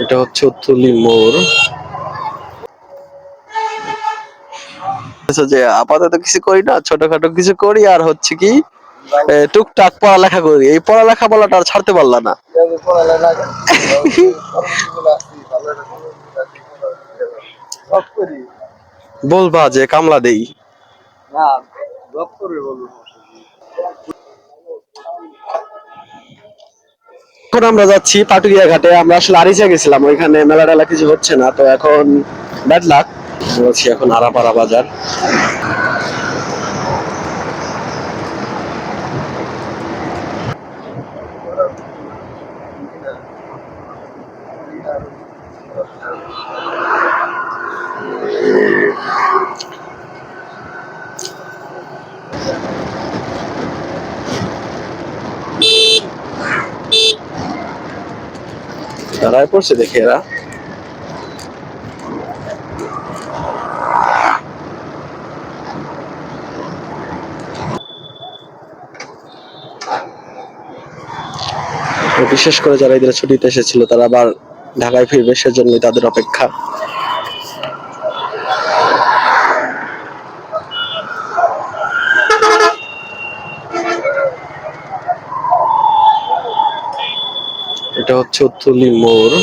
এটা হচ্ছে উত্তলি মোড়। যে আপাতত কিছু করি না, ছোটখাটো কিছু করি আর হচ্ছে কি টুকটাক পড়ালেখা করি। এই পড়ালেখা বলাটা আর ছাড়তে পারলা না। বলবা যে কামলা দেই না, এখন আমরা যাচ্ছি পাটুরিয়া ঘাটে। আমরা আসলে আরিচা গেছিলাম, ওইখানে মেলা টেলা কিছু হচ্ছে না, তো এখন ব্যাড লাক বলছি। এখন আরাপাড়া বাজার। দাঁড়ায় পড়ছে দেখে এরা। বিশেষ করে যারা এদের ছুটিতে এসেছিল তারা আবার ঢাকায় ফিরবে, সেজন্যই তাদের অপেক্ষা। এটা হচ্ছে উত্তলি মোড়।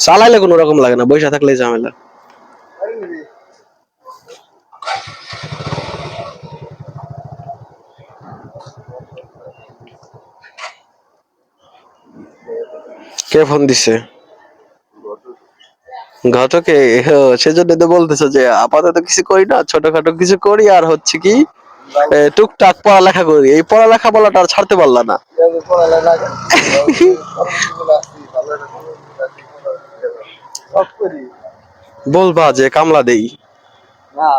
চালাইলে কোনো রকম লাগে না, বৈশা থাকলে ঝামেলা। কে ফোন দিছে? ঘটকে? সেজন্য তো বলতেছো যে আপাতত কিছু করি না, ছোটখাটো কিছু করি আর হচ্ছে কি টুকটাক পড়ালেখা করি। এই পড়ালেখা বলাটা আর ছাড়তে পারলা না। বলবা যে কামলা দেই না,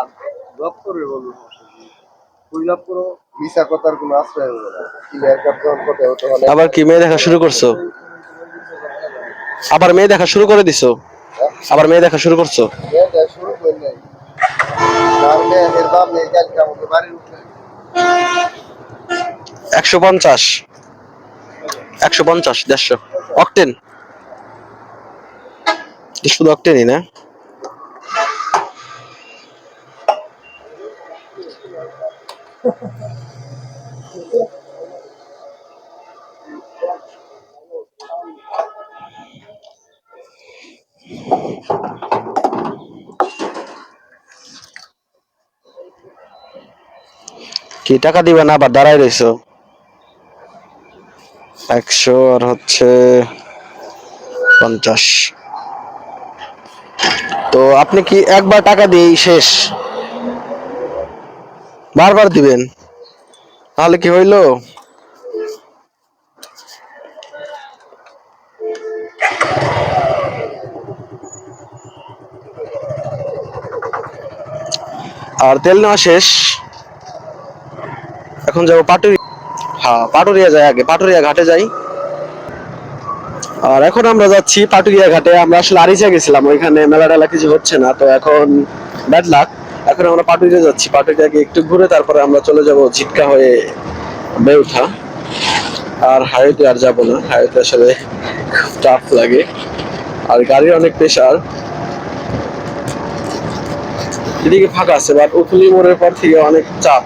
জব করবে বলবো। আবার কি মেয়ে দেখা শুরু করছো? আবার মেয়ে দেখা শুরু করে দিছো? আবার মেয়ে দেখা শুরু করছো? 150 150 150 অক্টেন, শুধু অক্টেনই না। কি টাকা দিবে না, আবার দাঁড়ায় রইছো? 100 আর হচ্ছে 50। তো আপনি কি একবার টাকা দিয়েই শেষ? বারবার দিবেন? তাহলে কি হইলো? আর তেল নেওয়া শেষ। এখন যাবো পাটুরিয়া। হ্যাঁ, পাটুরিয়া যাই, আগে পাটুরিয়া ঘাটে যাই। আর এখন আমরা যাচ্ছি পাটুরিয়া ঘাটে। আমরা আসলে আরিচা গেছিলাম, ওইখানে মেলা টেলা কিছু হচ্ছে না, তো এখন ব্যাড লাক। এখন আমরা পাটুরিয়া যাচ্ছি। পাটুরিয়া গিয়ে একটু ঘুরে তারপরে আমরা চলে যাব ঝিটকা হয়ে বেউঠা। আর হাইওয়েতে আর যাবো না, হাইওয়েতে আসলে খুব টাফ লাগে আর গাড়ির অনেক প্রেশার। এদিকে ফাঁকা আছে, বাট উথলি মোড়ের পর থেকে অনেক চাপ।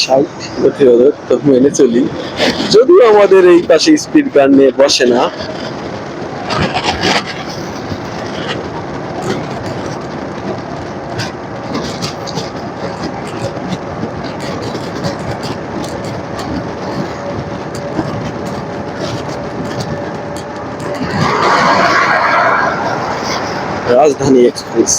সাইট প্রতিরোধক তো মেনে চলি। যদিও আমাদের এই পাশে স্পিড গান নিয়ে বসে না। রাজধানী এক্সপ্রেস।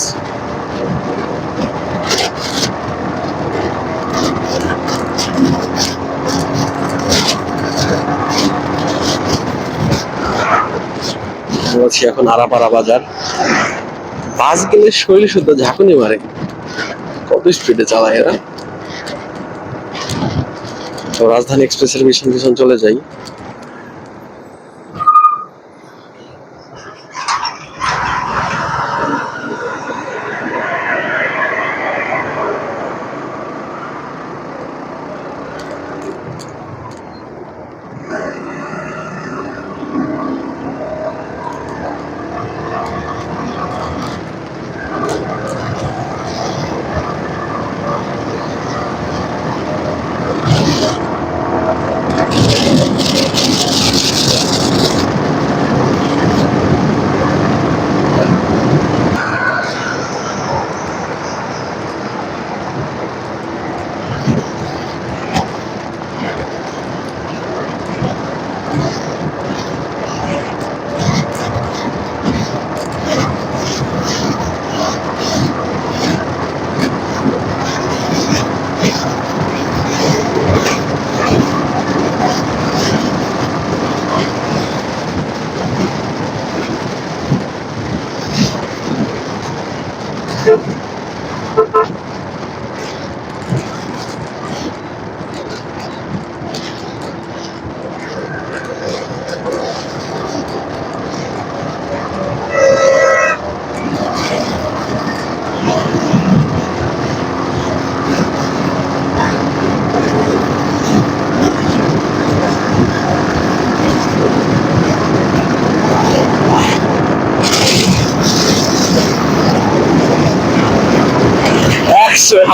বলছি এখন আরাপাড়া বাজার। বাস গেলে শরীর শুদ্ধ ঝাঁকুনি মারে, কত স্পিডে চালায় এরা। তো রাজধানী এক্সপ্রেসের পিছন পিছন চলে যাই।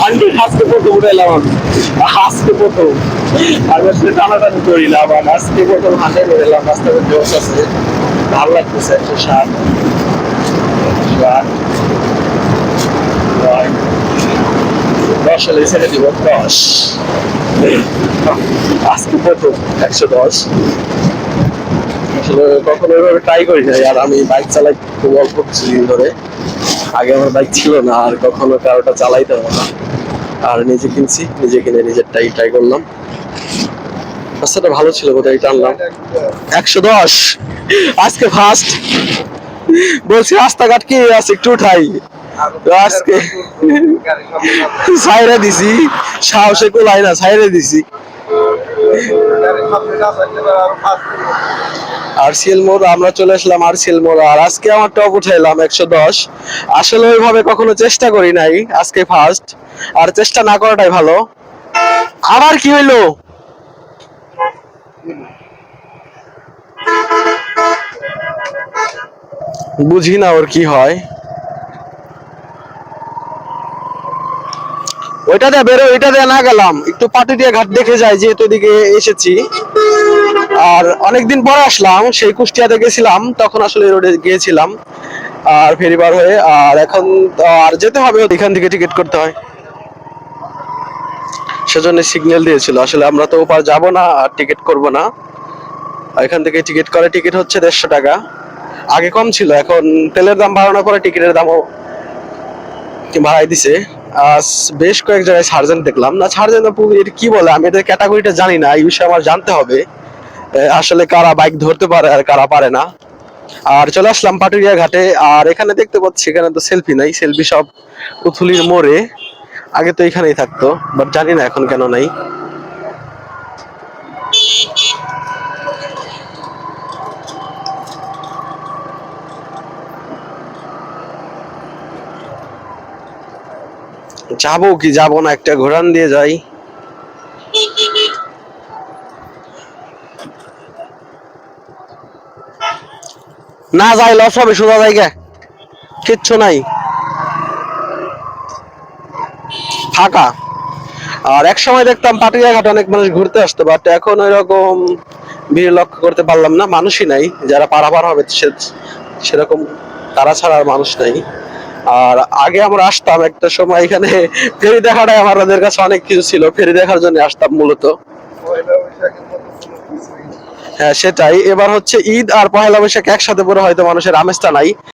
হান্ড্রেড আজকে প্রথম উঠাইলাম আমি, আজকে প্রথম। আমি আসলে টানাটানি করি না, আবার আজকে প্রথম হান্ড্রেড উঠাইলাম। রাস্তাতে জোশ আছে, ভালো লাগতেছে। 107, 108, 9, 10 হলে ছেড়ে দিব। 10 আজকে প্রথম 110। আসলে কখনো এভাবে ট্রাই করি নাই। আর আমি বাইক চালাই খুব অল্প কিছুদিন ধরে। আগে আমার বাইক ছিল না, আর কখনো কারোটা চালাইতে হবে না। আর নিজে কিনছি, নিজে কিনে নিজেরটাই ট্রাই করলাম। রাস্তাটা ভালো ছিল, কোথায় টানলাম। 110 আজকে ফার্স্ট। বলছি রাস্তাঘাট কি আছে একটু উঠাই, আজকে সাইরে দিছি, সাহসে কোলাই না, সাইরে দিছি। আরসিএল মোড় আমরা চলে আসলাম, আরসিএল মোড়। আর আজকে আমার টপ উঠাইলাম 110। আসলে ওইভাবে কখনো চেষ্টা করি নাই, আজকে ফার্স্ট। আর চেষ্টা না করাটাই ভালো। আবার কি হইলো বুঝি না ওর কি হয়। ওইটা দিয়ে বেরো, ওইটা দিয়ে না গেলাম, একটু পাটুরিয়া ঘাট দেখে যাই, যেহেতু এদিকে এসেছি। আর অনেকদিন পরে আসলাম, সেই কুষ্টিয়াতে গেছিলাম তখন আসলে রোডে গিয়েছিলাম আর ফেরিবার হয়ে। আর এখন আর যেতে হবে, এখান থেকে টিকিট করতে হয়, সেজন্য সিগন্যাল দিয়েছিল। আসলে আমরা তো ওপার যাব না আর টিকিট করব না, এখান থেকে টিকিট করে। টিকিট হচ্ছে 150 টাকা। আগে কম ছিল, এখন তেলের দাম বাড়ানোর পরে টিকিটের দামও বাড়াই দিছে। বেশ কয়েক জায়গায় সার্জেন্ট দেখলাম না, সার্জেন্ট এটা কি বলে আমি এদের ক্যাটাগরিটা জানি না, এই বিষয়ে আমার জানতে হবে আসলে কারা বাইক ধরতে পারে আর কারা পারে না। আর চলে আসলাম পাটুরিয়া ঘাটে। আর এখানে দেখতে পাচ্ছি এখানে তো সেলফি নাই, সেলফি সব উথুলির মোড়ে। আগে তো এখানেই থাকতো, বাট জানি না এখন কেন নাই। যাবো কি যাবো না, একটা ঘোরান দিয়ে যাই। না যাই লস হবে, সোজা জায়গা কিচ্ছু নাই, ফাঁকা। আর এক সময় দেখতাম পাটুরিয়া ঘাট অনেক মানুষ ঘুরতে আসতো, বাট এখন ওই রকম ভিড় লক্ষ্য করতে পারলাম না, মানুষই নাই, যারা পারাপার হবে সেরকম তারা ছাড়া আর মানুষ নাই। আর আগে আমরা আসতাম একটা সময় এখানে, ফেরি দেখাটাই আমাদের কাছে অনেক কিছু ছিল, ফেরি দেখার জন্য আসতাম মূলত। হ্যাঁ সেটাই, এবার হচ্ছে ঈদ আর পহেলা বৈশাখ একসাথে পরে হয়তো মানুষের আমেজটা নাই।